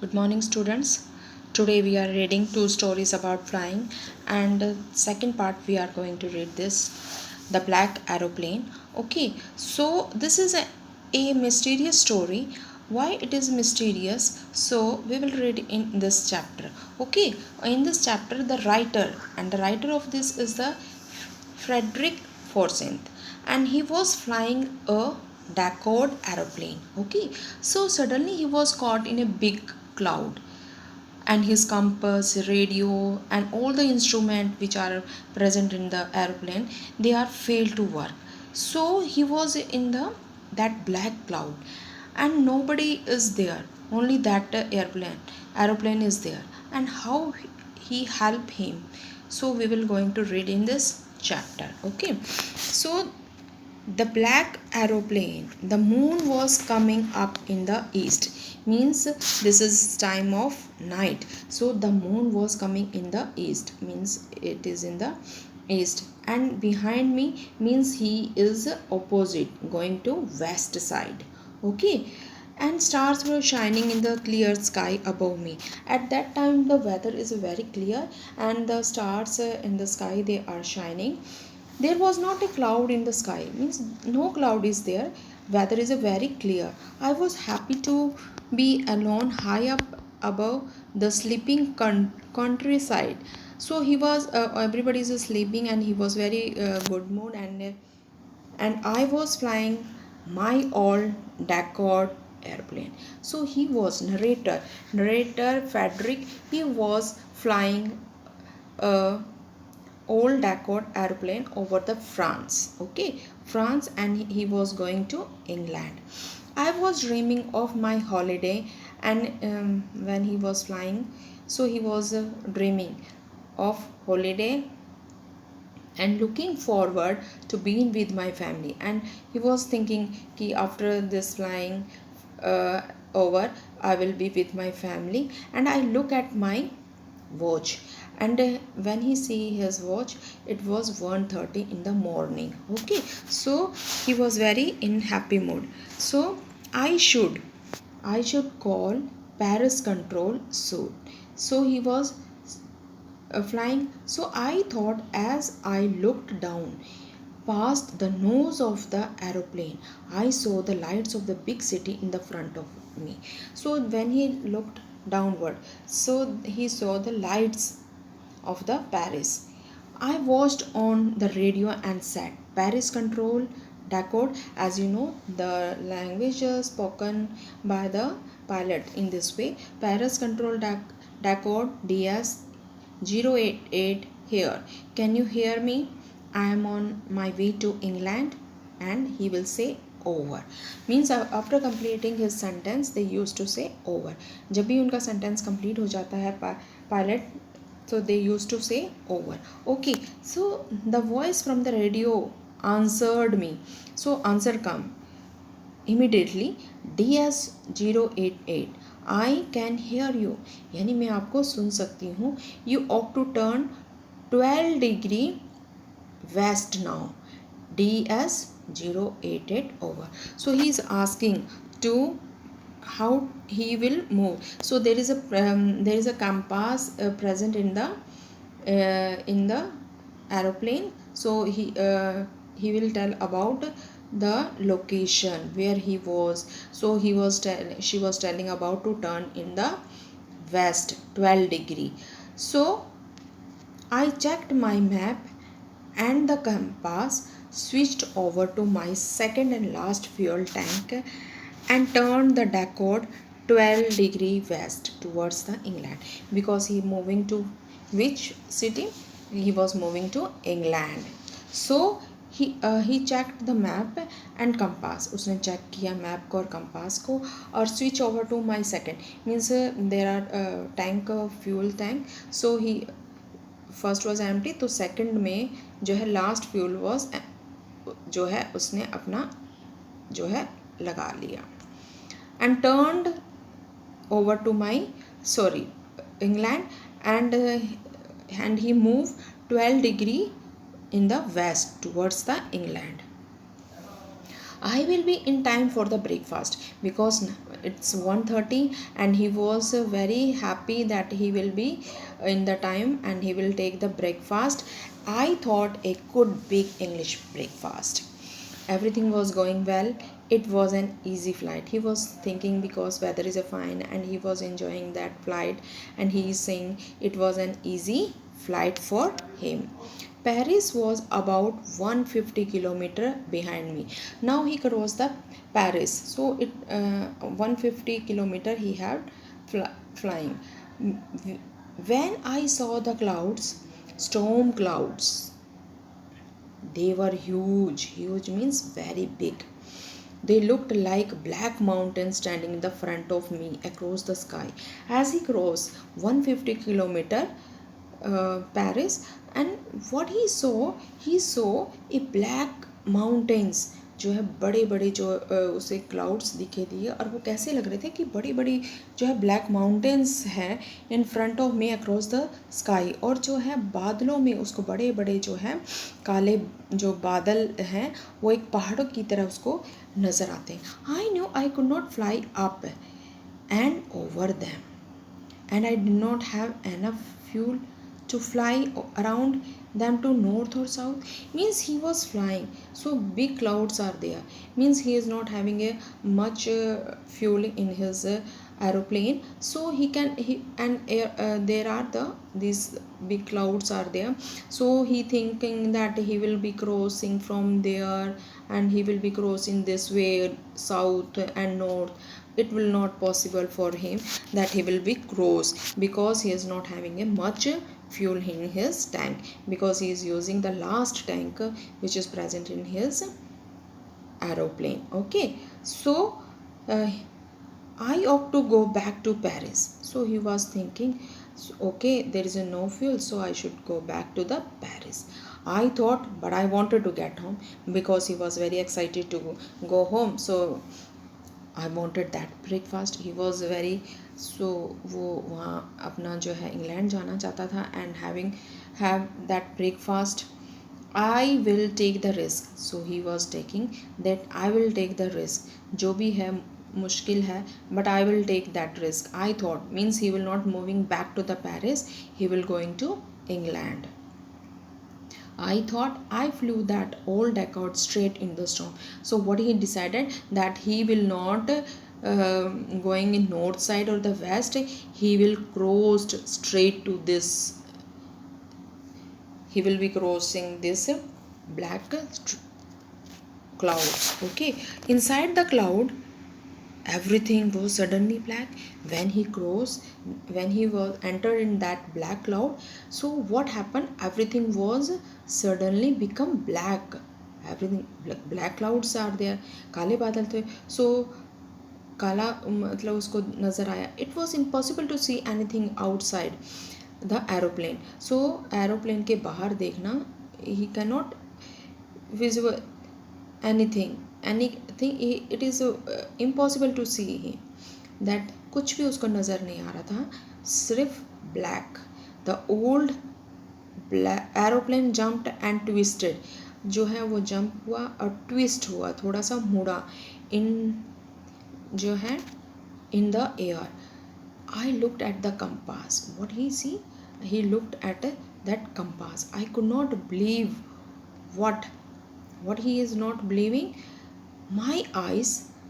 Good morning, students. Today we are reading two stories about flying, and second part we are going to read this, The Black Aeroplane. Okay, so this is a mysterious story. Why it is mysterious? So we will read in this chapter. Okay, in this chapter, the writer of this is the Frederick Forsyth, and he was flying a Dakota aeroplane. Okay, so suddenly he was caught in a big cloud, and his compass, radio, and all the instruments which are present in the airplane, they are failed to work. So he was in the that black cloud, and nobody is there. Only that aeroplane is there, and how he helped him. So we will going to read in this chapter. Okay, so the black aeroplane, the moon was coming up in the east, means this is time of night. So the moon was coming in the east, means it is in the east, and behind me means he is opposite, going to west side. Okay, and stars were shining in the clear sky above me. At that time the weather is very clear, and the stars in the sky, they are shining. There was not a cloud in the sky, means no cloud is there. Weather is a very clear. I was happy to be alone high up above the sleeping countryside. So he was everybody is sleeping, and he was very good mood, and I was flying my old Dakota airplane. So he was narrator Frederick. He was flying a old Dakota airplane over the France. Okay, France, and he was going to England. I was dreaming of my holiday, and when he was flying, so he was dreaming of holiday and looking forward to being with my family. And he was thinking ki after this flying uh, over, I will be with my family. And I look at my watch, and when he see his watch, it was 1:30 in the morning. Okay, so he was very in happy mood. So I should call Paris control soon. So he was flying. So I thought, as I looked down past the nose of the aeroplane, I saw the lights of the big city in the front of me. So when he looked downward, so he saw the lights of the Paris. I watched on the radio and said, Paris control Dakota. As you know, the language spoken by the pilot in this way. Paris control Dakota DS 088 here. Can you hear me? I am on my way to England. And he will say over. Means after completing his sentence, they used to say over. जब भी उनका sentence complete हो जाता है pilot, so they used to say over. Okay, so the voice from the radio answered me. So answer come immediately, DS 088, I can hear you, यानी मैं आपको सुन सकती हूँ. You ought to turn 12 degree west now. DS 088 over. So he is asking to how he will move. So there is a compass present in the aeroplane. So he will tell about the location where he was. So she was telling about to turn in the west 12 degree. So I checked my map and the compass, switched over to my second and last fuel tank, and turned the Dakota 12 degree west towards the England. Because he moving to which city? He was moving to England. So he checked the map and compass. उसने check किया map को और compass को, और switch over to my second, means there are tank fuel tank. So he first was empty, तो second में जो है लास्ट फ्यूल वॉज जो है उसने अपना जो है लगा लिया. And turned over to my England, and he move 12 degree in the west towards the England. I will be in time for the breakfast, because it's 1:30 and he was very happy that he will be in the time and he will take the breakfast. I thought a good big English breakfast. Everything was going well. It was an easy flight. He was thinking because weather is a fine and he was enjoying that flight, and he is saying it was an easy flight for him. Paris was about 150 kilometer behind me. Now he crossed the Paris. So it 150 kilometer he had flying. When I saw the clouds, storm clouds, they were huge. Huge means very big. They looked like black mountains standing in the front of me across the sky. As he crossed 150 kilometer Paris, and what he saw a black mountains, जो है बड़े बड़े जो उसे clouds दिखे दिए, और वो कैसे लग रहे थे कि बड़ी बड़ी जो है ब्लैक माउंटेन्स हैं in front of me across the sky, और जो है बादलों में उसको बड़े बड़े जो है काले जो बादल हैं वो एक पहाड़ों की तरह उसको नज़र आते हैं. I knew I could not fly up and over them and I did not have enough fuel to fly around them to north or south. Means he was flying, so big clouds are there, means he is not having a much fuel in his aeroplane, so he can he and there are these big clouds are there, so he thinking that he will be crossing from there and he will be crossing this way south and north. It will not possible for him that he will be cross, because he is not having a much fuel in his tank, because he is using the last tank which is present in his aeroplane. Okay, so uh, I ought to go back to Paris. So he was thinking, okay, there is no fuel, so I should go back to the Paris. I thought, but I wanted to get home because he was very excited to go home. So I wanted that breakfast. He was very, so वो वहाँ अपना जो है England जाना चाहता था and have that breakfast. I will take the risk. So he was taking that I will take the risk. जो भी है मुश्किल है, but I will take that risk. I thought means he will not moving back to the Paris. He will going to England. I thought I flew that old Deckard straight in the storm. So what he decided that he will not going in north side or the west. He will cross straight to this. He will be crossing this black cloud. Okay, inside the cloud everything was suddenly black. When he was entered in that black cloud, so what happened, everything was suddenly become black. Everything black clouds are there, काले बादल थे. So काला मतलब उसको नज़र आया. It was impossible to see anything outside the aeroplane. So aeroplane के बाहर देखना, he cannot visual anything. It is impossible to see him. That कुछ भी उसको नज़र नहीं आ रहा था, सिर्फ black. The old aeroplane jumped and twisted, जो है वो जंप हुआ और ट्विस्ट हुआ, थोड़ा सा मुड़ा इन जो है in the air. I looked at the compass. What he see, he looked at that compass. I could not believe what he is not believing. My eyes,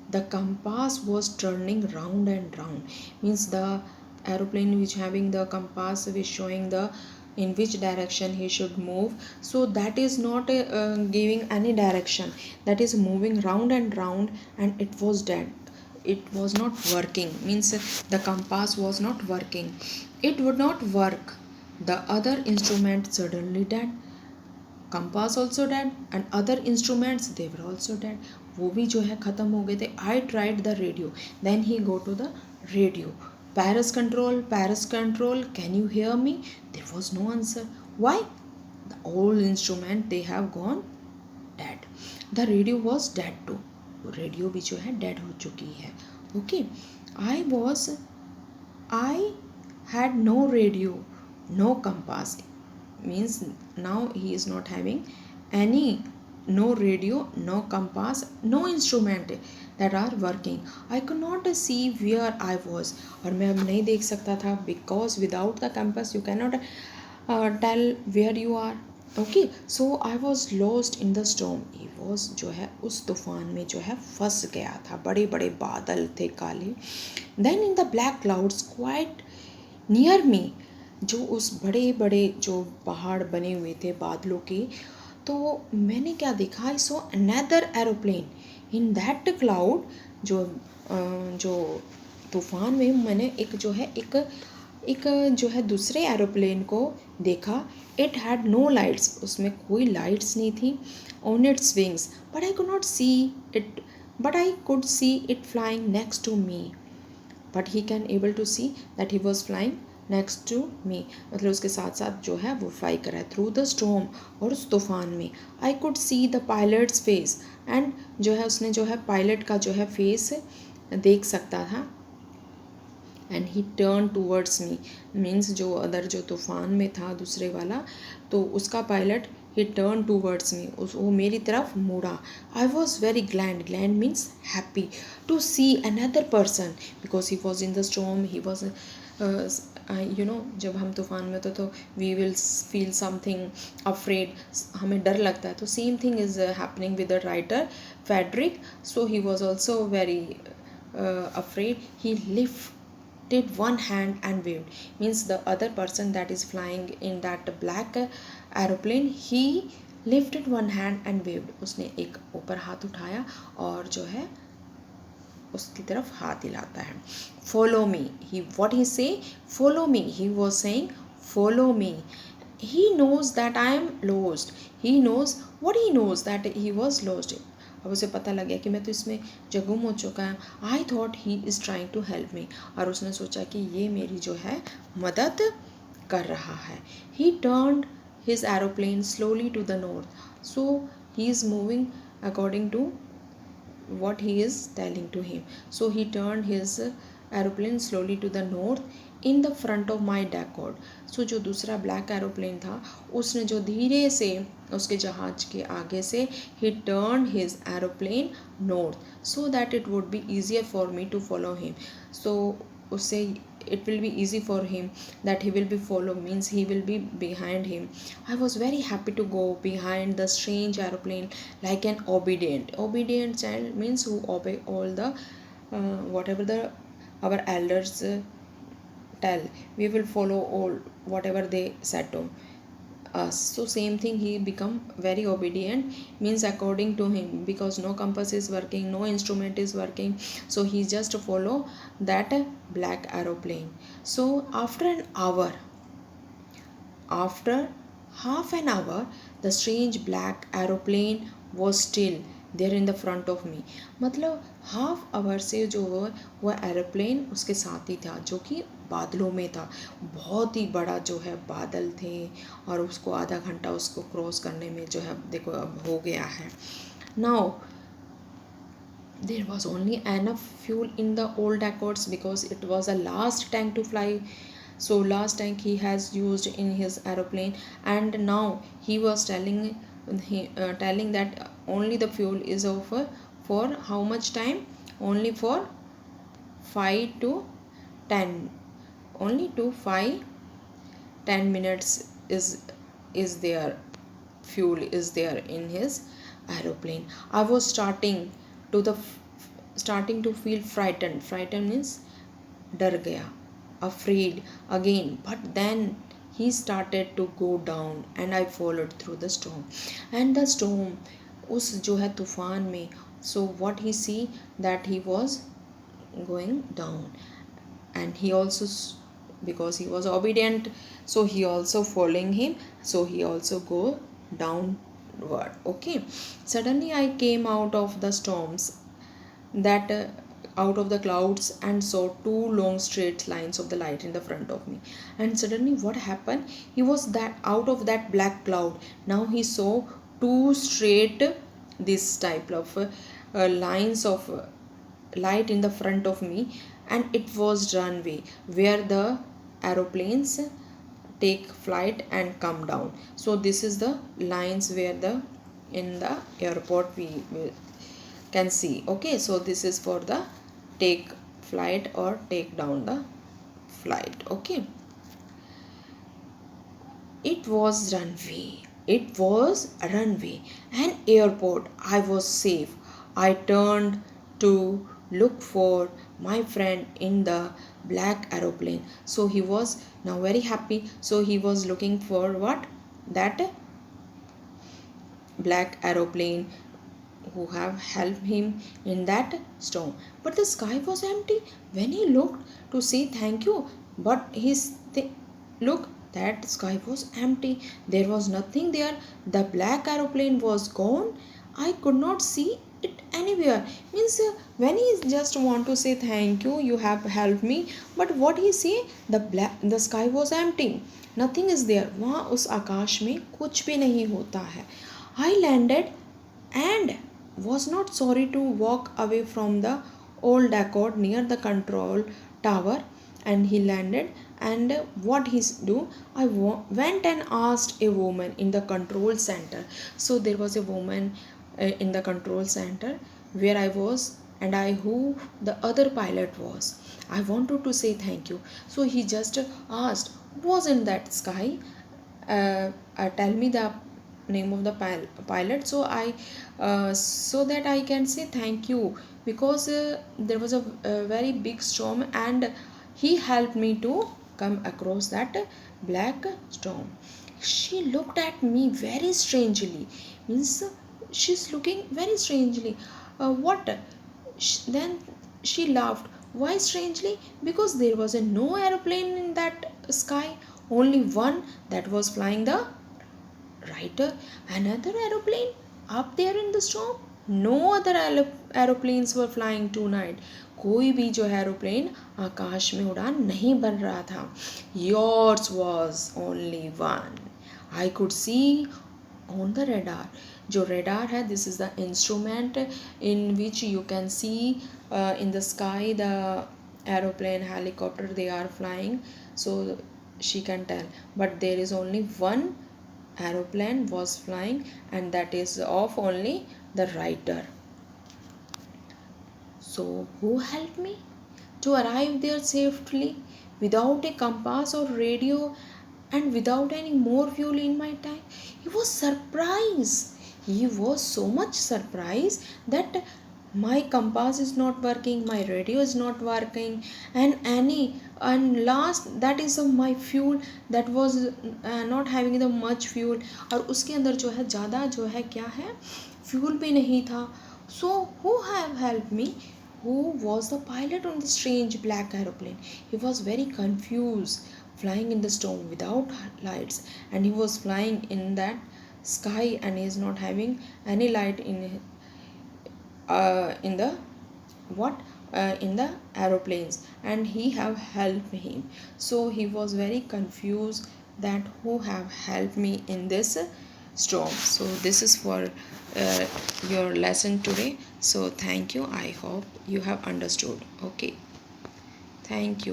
the compass was turning round and round. Means the aeroplane which having the compass which showing the in which direction he should move, so that is not giving any direction, that is moving round and round, and it was dead. It was not working, means the compass was not working. It would not work. The other instrument suddenly dead, compass also dead and other instruments they were also dead, वो भी जो है ख़त्म हो गए थे. I tried the radio, then he go to the radio. Paris control, can you hear me? There was no answer. Why? The old instrument they have gone dead. The radio was dead too, radio भी जो है डेड हो चुकी है. Okay, I had no radio, no compass. Means now he is not having any no radio, no compass, no instrument that are working. I could not see where I was, और मैं अब नहीं देख सकता था, because without the compass you cannot tell where you are. Okay, so I was lost in the storm. He was जो है उस तूफान में जो है फंस गया था. बड़े बड़े बादल थे काले. Then in the black clouds quite near me, जो उस बड़े बड़े जो पहाड़ बने हुए थे बादलों के, तो मैंने क्या देखा, I saw another aeroplane in that cloud. जो तूफान में मैंने एक जो है एक जो है दूसरे एरोप्लेन को देखा. इट हैड नो लाइट्स, उसमें कोई लाइट्स नहीं थी. On its wings, but I could not see it, but I could see it flying next to me. But he can able to see that he was flying next to me, मतलब उसके साथ साथ जो है वो fly कर रहा है थ्रू द स्टॉर्म. और उस तूफान में आई could see the pilots face, and जो है उसने जो है पायलट का जो है फेस देख सकता था. And he turn towards me, means जो अदर जो तूफान में था दूसरे वाला, तो उसका pilot he turn towards me, वो मेरी तरफ मुड़ा. I was very glad, glad means happy, to see another person, because he was in the storm. He was you know, जब हम तूफान में तो we will feel something afraid, हमें डर लगता है. तो same thing is happening with the writer Frederick. So he was also very afraid. He lifted one hand and waved, means the other person that is flying in that black aeroplane, he lifted one hand and waved. उसने एक ऊपर हाथ उठाया और जो है उसकी तरफ हाथ हिलाता है. Follow me, he what he say, follow me, he was saying follow me. He knows that I am lost. He knows what, he knows that he was lost. अब उसे पता लग गया कि मैं तो इसमें जो गुम हो चुका है. I thought he is trying to help me, और उसने सोचा कि ये मेरी जो है मदद कर रहा है. He turned his aeroplane slowly to the north. So he is moving according to what he is telling to him. So he turned his aeroplane slowly to the north in the front of my decor. So जो दूसरा black aeroplane था उसने जो धीरे से उसके जहाज के आगे से he turned his aeroplane north so that it would be easier for me to follow him. So उससे it will be easy for him that he will be follow, means he will be behind him. I was very happy to go behind the strange aeroplane like an obedient child, means who obey all the whatever the our elders tell. We will follow all whatever they said to us. So same thing, he become very obedient, means according to him, because no compass is working, no instrument is working, so he just follow that black aeroplane. So after half an hour, the strange black aeroplane was still there in the front of me. मतलब half hour से जो वह aeroplane उसके साथ ही था, जो कि बादलों में था. बहुत ही बड़ा जो है बादल थे, और उसको आधा घंटा उसको क्रॉस करने में जो है देखो अब हो गया है. Now there was only enough fuel in the old Accords, because it was a last tank to fly. So last tank he has used in his aeroplane, and now he was telling that only the fuel is over for how much time, only for 5 to 10, only to 5-10 minutes is there, fuel is there in his aeroplane. I was starting to feel frightened means डर गया, afraid again, but then he started to go down and I followed through the storm. And the storm, उस जो है तूफान में, so what he see that he was going down, and he also, because he was obedient, so he also following him, so he also go downward. Okay, suddenly I came out of the storms, that out of the clouds, and saw two long straight lines of the light in the front of me. And suddenly what happened, he was that out of that black cloud, now he saw two straight this type of lines of light in the front of me, and it was runway where the aeroplanes take flight and come down. So this is the lines where the in the airport we can see. Okay, so this is for the take flight or take down the flight. Okay, it was runway. It was a runway. An airport. I was safe. I turned to look for my friend in the black aeroplane. So he was now very happy. So he was looking for what? That black aeroplane who have helped him in that storm. But the sky was empty when he looked to say thank you. But look, that sky was empty. There was nothing there. The black aeroplane was gone. I could not see it anywhere. Means when he just want to say thank you, you have helped me. But what he say? The sky was empty. Nothing is there. वहाँ उस आकाश में कुछ भी नहीं होता है. I landed and was not sorry to walk away from the old accord near the control tower. And he landed, and what he do, went and asked a woman in the control center. So there was a woman in the control center where I was, and I who the other pilot was. I wanted to say thank you. So he just asked, was in that sky? Tell me the name of the pilot, so I so that I can say thank you, because there was a very big storm and he helped me to come across that black storm. She looked at me very strangely. Means she's looking very strangely. What? Then she laughed. Why strangely? Because there was a no aeroplane in that sky. Only one that was flying the writer. Another aeroplane up there in the storm? No other aeroplanes were flying tonight. कोई भी जो aeroplane आकाश में उड़ान नहीं बन रहा था. Yours was only one. I could see on the radar. जो radar है, this is the instrument in which you can see in the sky the aeroplane, helicopter, they are flying. So she can tell. But there is only one aeroplane was flying, and that is of only the writer. So who helped me to arrive there safely without a compass or radio and without any more fuel in my tank? He was surprised. He was so much surprised that my compass is not working, my radio is not working, and last that is my fuel that was not having the much fuel, और उसके अंदर जो है ज़्यादा जो है क्या है, फ्यूल भी नहीं था. So who have helped me? Who was the pilot on the strange black aeroplane? He was very confused, flying in the storm without lights, and he was flying in that sky, and he is not having any light in the what in the aeroplanes, and he have helped him. So he was very confused that who have helped me in this storm. So this is for your lesson today. So thank you. I hope you have understood. Okay, thank you.